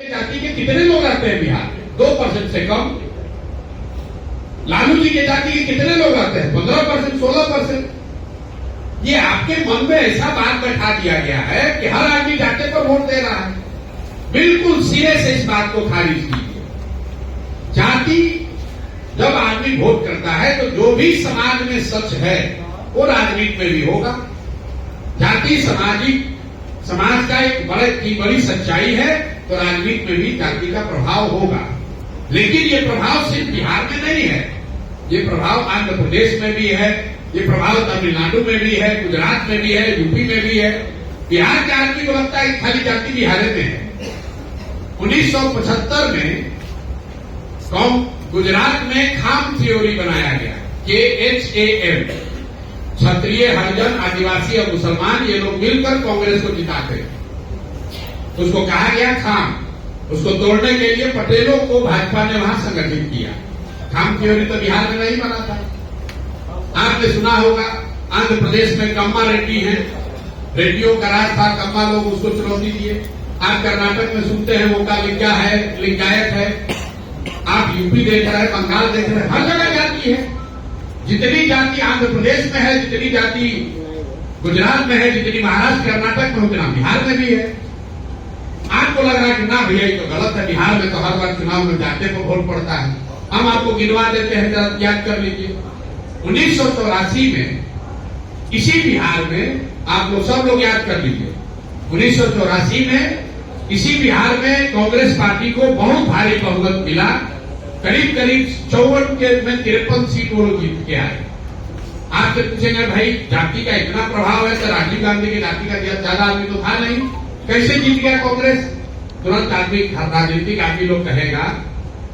जाति के कितने लोग आते हैं बिहार में? 2% से कम। लालू जी के जाति के कितने लोग आते हैं? 15%, 16%। ये आपके मन में ऐसा बात बैठा दिया गया है कि हर आदमी जाति पर वोट दे रहा है। बिल्कुल सिरे से इस बात को खारिज कीजिए। जाति जब आदमी वोट करता है तो जो भी समाज में सच है वो राजनीति में भी होगा। जाति समाज का एक बड़ी सच्चाई है, तो राजनीति में भी जाति का प्रभाव होगा। लेकिन ये प्रभाव सिर्फ बिहार में नहीं है, ये प्रभाव आंध्र प्रदेश में भी है, ये प्रभाव तमिलनाडु में भी है, गुजरात में भी है, यूपी में भी है। बिहार के आदमी को लगता है कि खाली जाति बिहार में है। 1975 में गुजरात में खाम थ्योरी बनाया गया, KHAM, क्षत्रिय, हरिजन, आदिवासी और मुसलमान, ये लोग मिलकर कांग्रेस को जिताते। उसको कहा गया खाम। उसको तोड़ने के लिए पटेलों को भाजपा ने वहां संगठित किया। खाम थ्योरी तो बिहार में नहीं बना था। आपने सुना होगा आंध्र प्रदेश में कम्मा रेड्डी हैं, रेड्डियों का राज था, कम्मा लोग उसको चुनौती दिए। आप कर्नाटक में सुनते हैं वो का लिंगायत है। आप यूपी देख रहे हैं, बंगाल देख रहे हैं, हर जगह जाति है। जितनी जाति आंध्र प्रदेश में है, जितनी जाति गुजरात में है, जितनी महाराष्ट्र कर्नाटक में, उतना बिहार में भी है। आपको लग रहा है कि ना भैया ये तो गलत है, बिहार में तो हर बार चुनाव में जाते को वोट पड़ता है। हम आपको गिनवा देते हैं, जरा याद कर लीजिए। 1984 में इसी बिहार में, आप लोग सब लोग याद कर लीजिए, 1984 में इसी बिहार में कांग्रेस पार्टी को बहुत भारी बहुमत मिला। करीब 54 में 53 सीट वो लोग जीत के आए। आपसे पूछेंगे भाई जाति का इतना प्रभाव है, तो राजीव गांधी की जाति का ज्यादा आदमी तो था नहीं, कैसे जीत गया कांग्रेस? तुरंत आदमी, राजनीतिक आदमी लोग कहेगा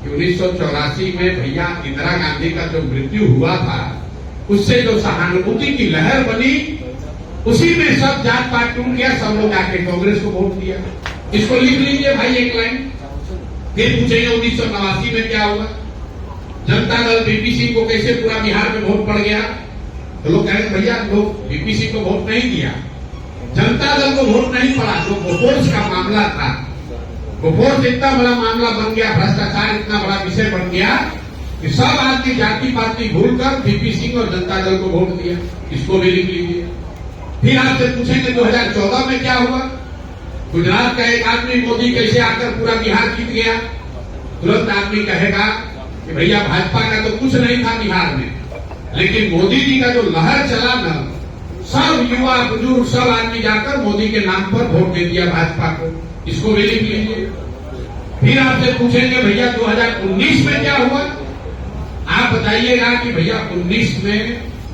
कि 1984 में भैया इंदिरा गांधी का जो मृत्यु हुआ था, उससे जो सहानुभूति की लहर बनी, उसी में सब जात पात टूट गया, सब लोग आके कांग्रेस को वोट दिया। इसको लिख लीजिए भाई एक लाइन। फिर पूछेंगे 1989 में क्या हुआ? जनता दल VP सिंह को कैसे पूरा बिहार में वोट पड़ गया? तो लोग कहेंगे भैया लोग VP सिंह को वोट नहीं दिया, जनता दल को वोट नहीं पड़ा। जो बोफोर्स का मामला था, बोफोर्स इतना बड़ा मामला बन गया, भ्रष्टाचार इतना बड़ा विषय बन गया कि सब आदमी जाति पाति भूलकर VP सिंह और जनता दल को वोट दिया। इसको भी लिख लीजिए। फिर आपसे पूछेंगे 2014 में क्या हुआ? गुजरात का एक आदमी मोदी कैसे आकर पूरा बिहार जीत गया? तुरंत आदमी कहेगा कि भैया भाजपा का तो कुछ नहीं था बिहार में, लेकिन मोदी जी का जो लहर चला ना, सब युवा बुजुर्ग सब आदमी जाकर मोदी के नाम पर वोट दे दिया भाजपा को। इसको भी लिख लीजिए। फिर आपसे पूछेंगे भैया 2019 में क्या हुआ? आप बताइएगा कि भैया 19 में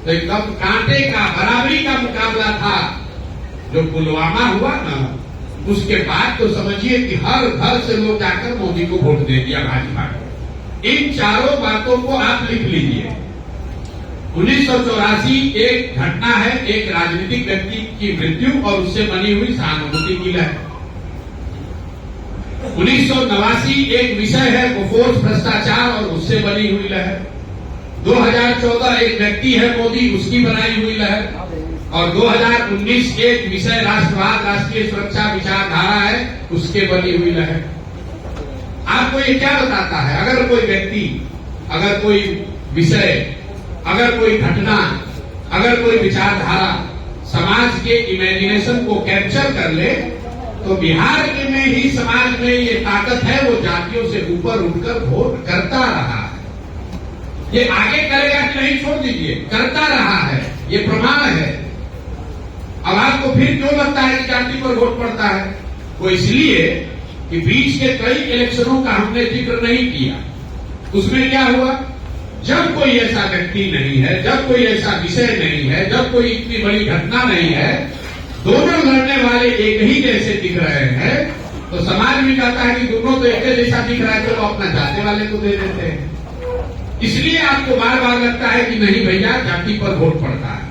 तो एकदम कांटे का बराबरी का मुकाबला था। जो पुलवामा हुआ ना, उसके बाद तो समझिए कि हर घर से लोग जाकर मोदी को वोट दे दिया भाजपा को। इन चारों बातों को आप लिख लीजिए। 1984 एक घटना है, एक राजनीतिक व्यक्ति की मृत्यु और उससे बनी हुई सहानुभूति की लहर। 1989 एक विषय है बोफोर्स भ्रष्टाचार और उससे बनी हुई लहर। 2014 एक व्यक्ति है मोदी, उसकी बनाई हुई लहर। और 2019 एक विषय राष्ट्रवाद, राष्ट्रीय सुरक्षा विचारधारा है, उसके बनी हुई लहर। आपको ये क्या बताता है? अगर कोई व्यक्ति, अगर कोई विषय, अगर कोई घटना, अगर कोई विचारधारा समाज के इमेजिनेशन को कैप्चर कर ले, तो बिहार में ही समाज में ये ताकत है, वो जातियों से ऊपर उठकर वोट करता रहा है। ये आगे करेगा कि नहीं छोड़ दीजिए, करता रहा है, ये प्रमाण है। अब आपको फिर क्यों लगता है कि जाति पर वोट पड़ता है? वो इसलिए कि बीच के कई इलेक्शनों का हमने जिक्र नहीं किया। उसमें क्या हुआ? जब कोई ऐसा व्यक्ति नहीं है, जब कोई ऐसा विषय नहीं है, जब कोई इतनी बड़ी घटना नहीं है, दोनों लड़ने वाले एक ही जैसे दिख रहे हैं, तो समाज भी कहता है कि दोनों तो एक जैसा दिख रहा है, चलो अपना जाते वाले को दे देते हैं। इसलिए आपको बार बार लगता है कि नहीं भैया जाति पर वोट पड़ता है।